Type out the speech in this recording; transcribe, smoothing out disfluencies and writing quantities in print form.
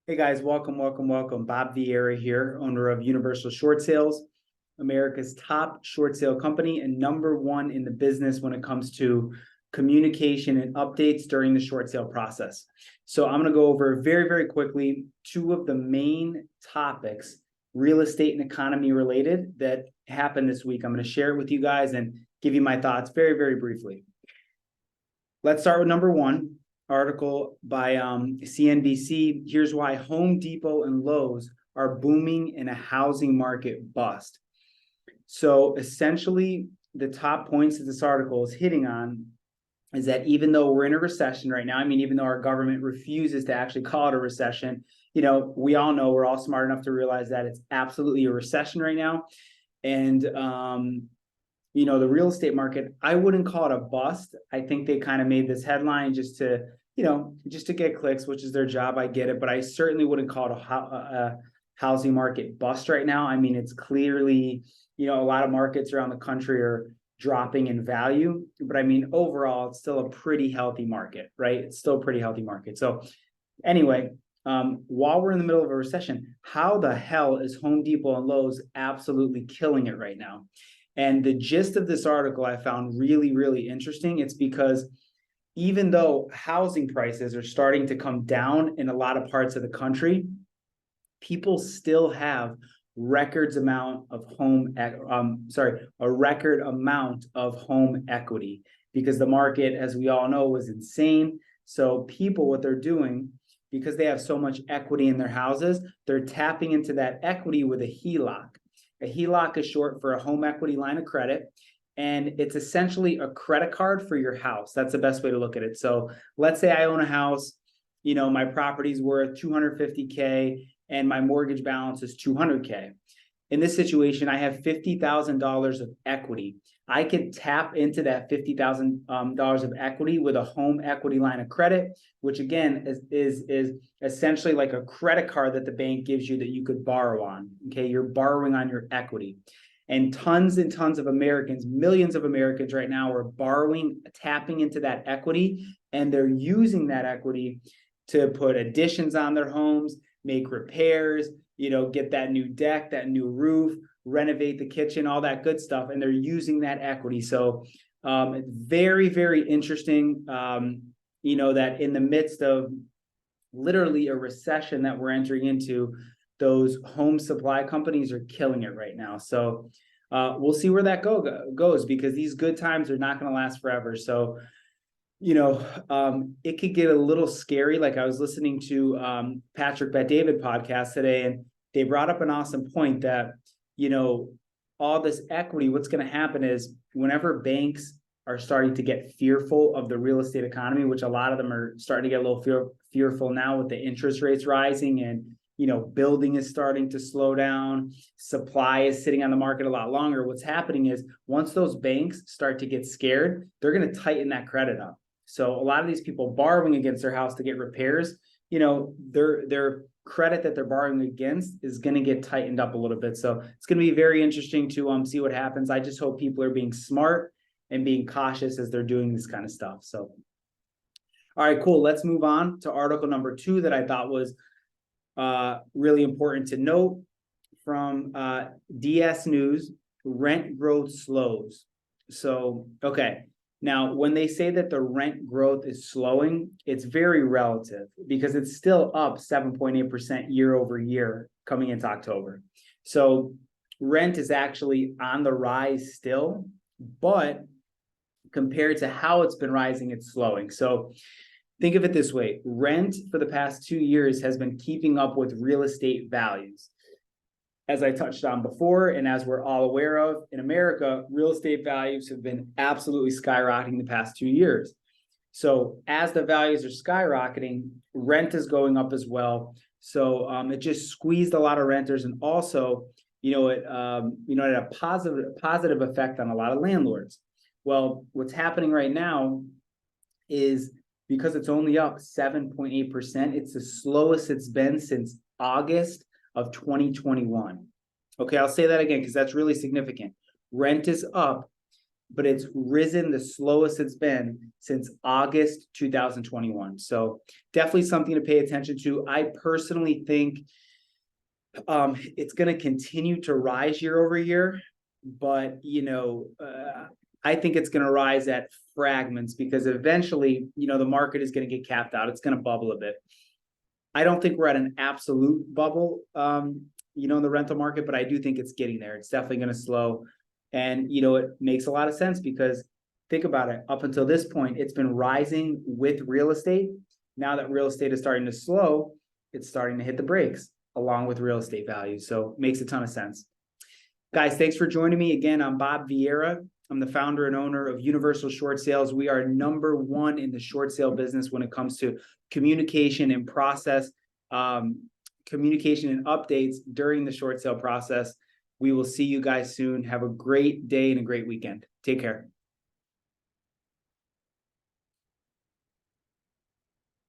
Hey guys, welcome. Bob Vieira here, owner of Universal Short Sales, America's top short sale company and number one in the business when it comes to communication and updates during the short sale process. So I'm going to go over very quickly two of the main topics, real estate and economy related, that happened this week. I'm going to share it with you guys and give you my thoughts very briefly. Let's start with number one. Article by CNBC. Here's why Home Depot and Lowe's are booming in a housing market bust. So essentially, the top points that this article is hitting on is that even though we're in a recession right now, even though our government refuses to actually call it a recession, we all know, we're all smart enough to realize that it's absolutely a recession right now. And the real estate market, I wouldn't call it a bust. I think they kind of made this headline just to get clicks, which is their job. I get it, but I certainly wouldn't call it a housing market bust right now. It's clearly, a lot of markets around the country are dropping in value, but overall, it's still a pretty healthy market, right? It's still a pretty healthy market. So anyway, while we're in the middle of a recession, how the hell is Home Depot and Lowe's absolutely killing it right now? And the gist of this article I found really interesting. It's because even though housing prices are starting to come down in a lot of parts of the country, people still have a record amount of home equity, because the market, as we all know, was insane. So people, what they're doing, because they have so much equity in their houses, they're tapping into that equity with a HELOC. A HELOC is short for a home equity line of credit, and it's essentially a credit card for your house. That's the best way to look at it. So let's say I own a house, my property's worth $250K and my mortgage balance is $200K. In this situation, I have $50,000 of equity. I could tap into that $50,000 of equity with a home equity line of credit, which again is essentially like a credit card that the bank gives you that you could borrow on. Okay, you're borrowing on your equity. And tons of Americans, millions of Americans right now are tapping into that equity, and they're using that equity to put additions on their homes, make repairs, get that new deck, that new roof, renovate the kitchen, all that good stuff. And they're using that equity. So very interesting, that in the midst of literally a recession that we're entering into, those home supply companies are killing it right now. So we'll see where that goes, because these good times are not going to last forever. So, it could get a little scary. Like I was listening to Patrick Bet-David podcast today, and they brought up an awesome point that, all this equity, what's going to happen is whenever banks are starting to get fearful of the real estate economy, which a lot of them are starting to get a little fearful now with the interest rates rising, and building is starting to slow down, supply is sitting on the market a lot longer. What's happening is once those banks start to get scared, they're going to tighten that credit up. So a lot of these people borrowing against their house to get repairs, their credit that they're borrowing against is going to get tightened up a little bit. So it's going to be very interesting to see what happens. I just hope people are being smart and being cautious as they're doing this kind of stuff. So, all right, cool. Let's move on to article number 2 that I thought was really important to note from DS News. Rent growth slows. So, okay. Now, when they say that the rent growth is slowing, it's very relative, because it's still up 7.8% year over year coming into October. So rent is actually on the rise still, but compared to how it's been rising, it's slowing. So think of it this way. Rent for the past 2 years has been keeping up with real estate values. As I touched on before, and as we're all aware of, in America, real estate values have been absolutely skyrocketing the past 2 years. So as the values are skyrocketing, rent is going up as well. So it just squeezed a lot of renters, and also, it had a positive effect on a lot of landlords. Well, what's happening right now is, because it's only up 7.8%, it's the slowest it's been since August of 2021. Okay, I'll say that again because that's really significant. Rent is up but it's risen the slowest it's been since August 2021. So definitely something to pay attention to. I personally think it's going to continue to rise year over year, but I think it's going to rise at fragments because eventually, the market is going to get capped out. It's going to bubble a bit. I don't think we're at an absolute bubble, in the rental market, but I do think it's getting there. It's definitely going to slow. And, it makes a lot of sense because think about it. Up until this point, it's been rising with real estate. Now that real estate is starting to slow, it's starting to hit the brakes along with real estate values. So it makes a ton of sense. Guys, thanks for joining me. Again, I'm Bob Vieira. I'm the founder and owner of Universal Short Sales. We are #1 in the short sale business when it comes to communication and process, communication and updates during the short sale process. We will see you guys soon. Have a great day and a great weekend. Take care.